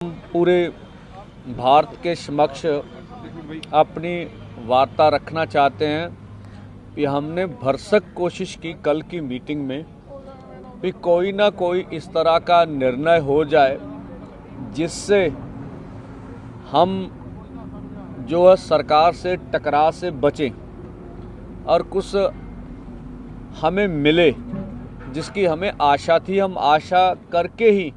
पूरे भारत के समक्ष अपनी वार्ता रखना चाहते हैं कि हमने भरसक कोशिश की कल की मीटिंग में कि कोई ना कोई इस तरह का निर्णय हो जाए जिससे हम जो है सरकार से टकराव से बचें और कुछ हमें मिले जिसकी हमें आशा थी। हम आशा करके ही,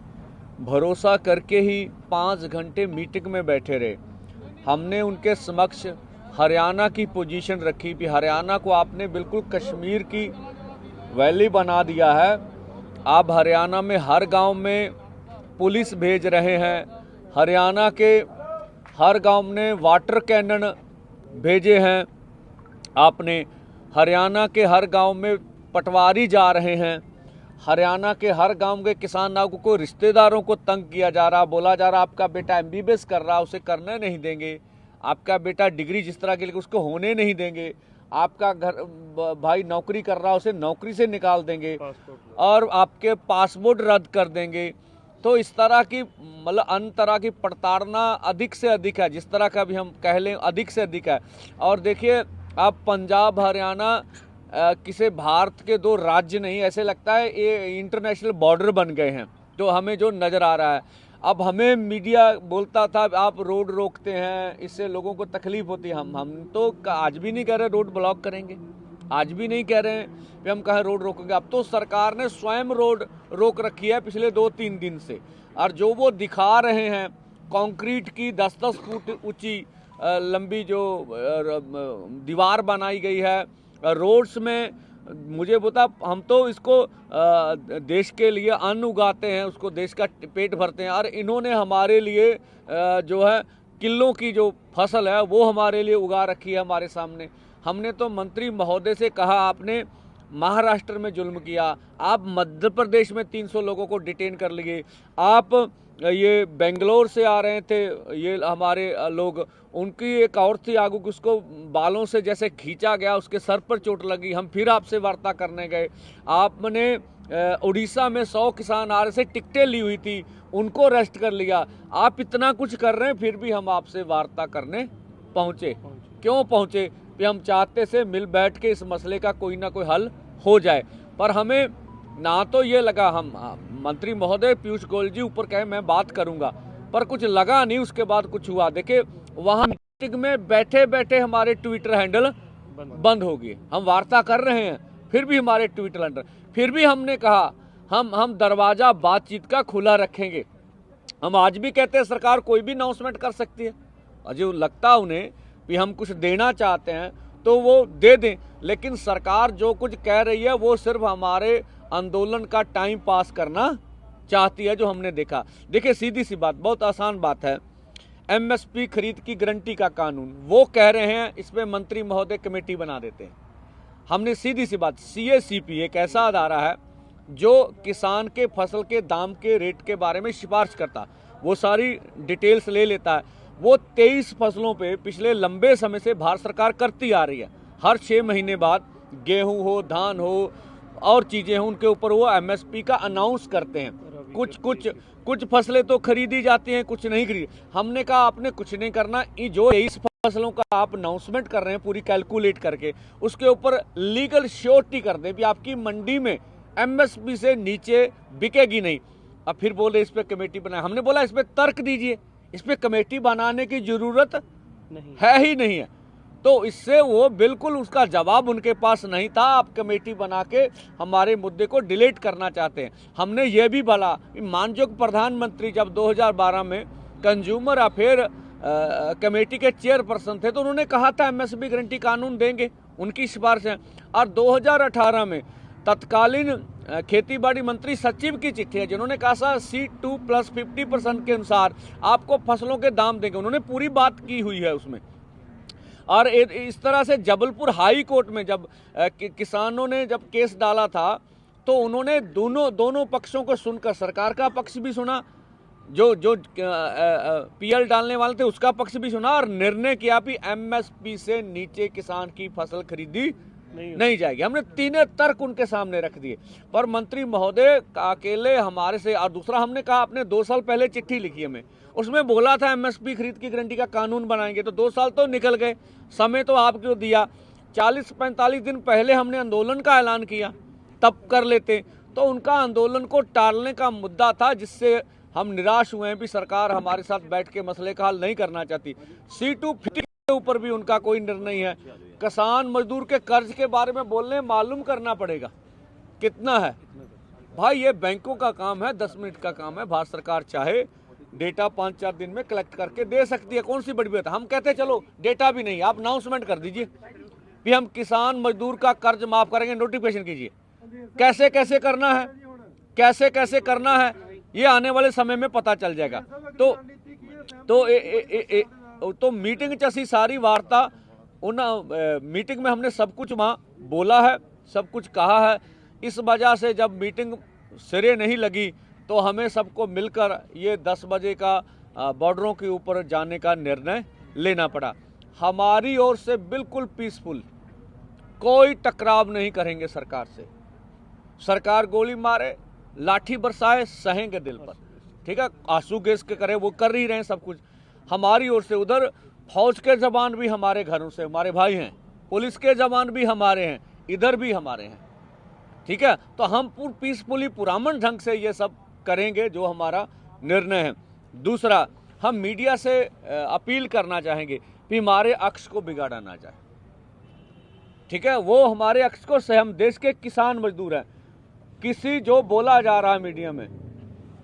भरोसा करके ही 5 घंटे मीटिंग में बैठे रहे। हमने उनके समक्ष हरियाणा की पोजीशन रखी कि हरियाणा को आपने बिल्कुल कश्मीर की वैली बना दिया है। आप हरियाणा में हर गांव में पुलिस भेज रहे हैं, हरियाणा के हर गांव में वाटर कैनन भेजे हैं आपने, हरियाणा के हर गांव में पटवारी जा रहे हैं, हरियाणा के हर गांव के किसानों को रिश्तेदारों को तंग किया जा रहा, बोला जा रहा आपका बेटा MBBS कर रहा उसे करने नहीं देंगे, आपका बेटा डिग्री जिस तरह के लिए उसको होने नहीं देंगे, आपका घर भाई नौकरी कर रहा उसे नौकरी से निकाल देंगे और आपके पासपोर्ट रद्द कर देंगे। तो इस तरह की मतलब अन्य तरह की प्रताड़ना अधिक से अधिक है, जिस तरह का भी हम कह लें अधिक से अधिक है। और देखिए अब पंजाब हरियाणा किसी भारत के 2 राज्य नहीं, ऐसे लगता है ये इंटरनेशनल बॉर्डर बन गए हैं। तो हमें जो नज़र आ रहा है, अब हमें मीडिया बोलता था आप रोड रोकते हैं इससे लोगों को तकलीफ होती है। हम तो आज भी नहीं कह रहे रोड ब्लॉक करेंगे, आज भी नहीं कह रहे हैं कि हम कहें रोड रोकेंगे। अब तो सरकार ने स्वयं रोड रोक रखी है पिछले 2-3 दिन से, और जो वो दिखा रहे हैं कंक्रीट की 10-10 फुट ऊंची लंबी जो दीवार बनाई गई है रोड्स में, मुझे बता हम तो इसको देश के लिए अन्न उगाते हैं, उसको देश का पेट भरते हैं, और इन्होंने हमारे लिए जो है किलों की जो फसल है वो हमारे लिए उगा रखी है हमारे सामने। हमने तो मंत्री महोदय से कहा आपने महाराष्ट्र में जुल्म किया, आप मध्य प्रदेश में 300 लोगों को डिटेन कर लिए, आप ये बेंगलोर से आ रहे थे ये हमारे लोग, उनकी एक और थी आगू उसको बालों से जैसे खींचा गया, उसके सर पर चोट लगी, हम फिर आपसे वार्ता करने गए। आपने उड़ीसा में 100 किसान आ रहे थे, टिकटें ली हुई थी, उनको अरेस्ट कर लिया। आप इतना कुछ कर रहे हैं फिर भी हम आपसे वार्ता करने पहुँचे। क्यों पहुँचे? कि हम चाहते से मिल बैठ के इस मसले का कोई ना कोई हल हो जाए। पर हमें ना तो ये लगा, हम मंत्री महोदय पीयूष गोयल जी ऊपर कहे मैं बात करूंगा, पर कुछ लगा नहीं, उसके बाद कुछ हुआ। देखिए वहां मीटिंग में बैठे बैठे हमारे ट्विटर हैंडल बंद हो गए। हम वार्ता कर रहे हैं फिर भी हमारे ट्विटर हैंडल, फिर भी हमने कहा हम दरवाजा बातचीत का खुला रखेंगे। हम आज भी कहते हैं सरकार कोई भी अनाउंसमेंट कर सकती है, अजय लगता उन्हें कि हम कुछ देना चाहते हैं तो वो दे दें, लेकिन सरकार जो कुछ कह रही है वो सिर्फ हमारे आंदोलन का टाइम पास करना चाहती है, जो हमने देखा। देखिए सीधी सी बात, बहुत आसान बात है, MSP खरीद की गारंटी का कानून वो कह रहे हैं इस पे मंत्री महोदय कमेटी बना देते हैं। हमने सीधी सी बात, CACP एक ऐसा अदारा है जो किसान के फसल के दाम के रेट के बारे में सिफारिश करता, वो सारी डिटेल्स ले लेता है। वो 23 फसलों पे पिछले लंबे समय से भारत सरकार करती आ रही है, हर 6 महीने बाद गेहूं हो, धान हो और चीज़ें हों, उनके ऊपर वो MSP का अनाउंस करते हैं। कुछ फसलें तो खरीदी जाती हैं, कुछ नहीं खरीदी। हमने कहा आपने कुछ नहीं करना, जो 23 फसलों का आप अनाउंसमेंट कर रहे हैं पूरी कैलकुलेट करके, उसके ऊपर लीगल श्योरिटी कर दें कि आपकी मंडी में MSP से नीचे बिकेगी नहीं। अब फिर बोले इस पर कमेटी बनाए, हमने बोला इस पर तर्क दीजिए, इस पर कमेटी बनाने की जरूरत नहीं है ही नहीं है। तो इससे वो बिल्कुल उसका जवाब उनके पास नहीं था, आप कमेटी बना के हमारे मुद्दे को डिलीट करना चाहते हैं। हमने ये भी बोला, माननीय प्रधानमंत्री जब 2012 में कंज्यूमर अफेयर कमेटी के चेयरपर्सन थे तो उन्होंने कहा था MSP गारंटी कानून देंगे, उनकी सिफारिश है। और 2018 में तत्कालीन खेती-बाड़ी मंत्री सचिव की चिट्ठी है जिन्होंने कहा था C2 + 50% के अनुसार आपको फसलों के दाम देंगे, उन्होंने पूरी बात की हुई है उसमें। और इस तरह से जबलपुर हाई कोर्ट में जब किसानों ने जब केस डाला था तो उन्होंने दोनों पक्षों को सुनकर सरकार का पक्ष भी सुना, जो PL डालने वाले थे उसका पक्ष भी सुना, और निर्णय किया कि MSP से नीचे किसान की फसल खरीदी नहीं जाएगी। हमने तीनों तर्क उनके सामने रख दिए, पर मंत्री महोदय अकेले हमारे से। और दूसरा हमने कहा, आपने 2 साल पहले चिट्ठी लिखी हमें, उसमें बोला था एमएसपी खरीद की गारंटी का कानून बनाएंगे, तो 2 साल तो निकल गए, समय तो आपको दिया। 40-45 दिन पहले हमने आंदोलन का ऐलान किया, तब कर लेते। तो उनका आंदोलन को टालने का मुद्दा था, जिससे हम निराश हुए हैं भी सरकार हमारे साथ बैठ के मसले का हल नहीं करना चाहती। C250 के ऊपर भी उनका कोई निर्णय है। किसान मजदूर के कर्ज के बारे में बोलने, मालूम करना पड़ेगा कितना है भाई। ये बैंकों का काम है, 10 मिनट का काम है। भारत सरकार चाहे डेटा 5-4 दिन में कलेक्ट करके दे सकती है, कौन सी बड़ी बात है। हम कहते हैं चलो डेटा भी नहीं, आप अनाउंसमेंट कर दीजिए कि हम किसान मजदूर का कर्ज माफ करेंगे, नोटिफिकेशन कीजिए। कैसे कैसे करना है, कैसे कैसे करना है, ये आने वाले समय में पता चल जाएगा। तो मीटिंग च सारी वार्ता उन मीटिंग में हमने सब कुछ वहाँ बोला है, सब कुछ कहा है। इस वजह से जब मीटिंग सिरे नहीं लगी तो हमें सबको मिलकर ये 10 बजे का बॉर्डरों के ऊपर जाने का निर्णय लेना पड़ा। हमारी ओर से बिल्कुल पीसफुल, कोई टकराव नहीं करेंगे सरकार से। सरकार गोली मारे, लाठी बरसाए, सहेंगे दिल पर, ठीक है। आंसू गैस के करे, वो कर ही रहे हैं सब कुछ हमारी ओर से। उधर फौज के जवान भी हमारे घरों से हमारे भाई हैं, पुलिस के जवान भी हमारे हैं, इधर भी हमारे हैं, ठीक है। तो हम पीसफुली पुरामन ढंग से ये सब करेंगे जो हमारा निर्णय है। दूसरा, हम मीडिया से अपील करना चाहेंगे कि हमारे अक्ष को बिगाड़ा ना जाए, ठीक है। वो हमारे अक्ष को से, हम देश के किसान मजदूर हैं। किसी जो बोला जा रहा है मीडिया में,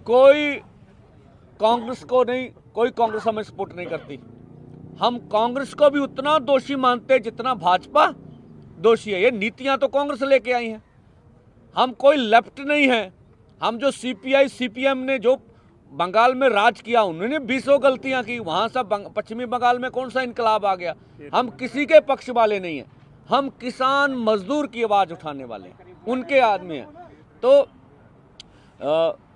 कोई कांग्रेस को नहीं, कोई कांग्रेस हमें सपोर्ट नहीं करती। हम कांग्रेस को भी उतना दोषी मानते हैं जितना भाजपा दोषी है। ये नीतियां तो कांग्रेस लेके आई हैं, हम कोई लेफ्ट नहीं है। हम जो सीपीआई सीपीएम ने जो बंगाल में राज किया, उन्होंने 20 गलतियां की। वहां सब पश्चिमी बंगाल में कौन सा इनकलाब आ गया। हम किसी के पक्ष वाले नहीं हैं, हम किसान मजदूर की आवाज उठाने वाले हैं, उनके आदमी हैं। तो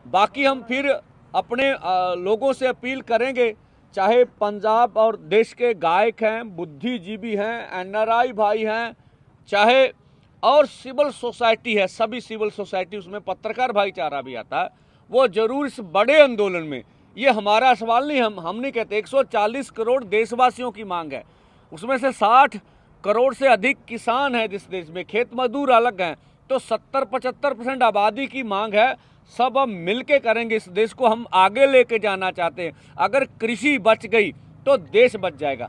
बाकी हम फिर अपने लोगों से अपील करेंगे, चाहे पंजाब और देश के गायक हैं, बुद्धिजीवी हैं, एनआरआई भाई हैं, चाहे और सिविल सोसाइटी है, सभी सिविल सोसाइटी, उसमें पत्रकार भाईचारा भी आता है, वो जरूर इस बड़े आंदोलन में, ये हमारा सवाल नहीं, हम नहीं कहते, 140 करोड़ देशवासियों की मांग है, उसमें से 60 करोड़ से अधिक किसान हैं जिस देश में, खेत मजदूर अलग हैं, तो 70-75% आबादी की मांग है। सब हम मिलके करेंगे, इस देश को हम आगे लेके जाना चाहते हैं। अगर कृषि बच गई तो देश बच जाएगा।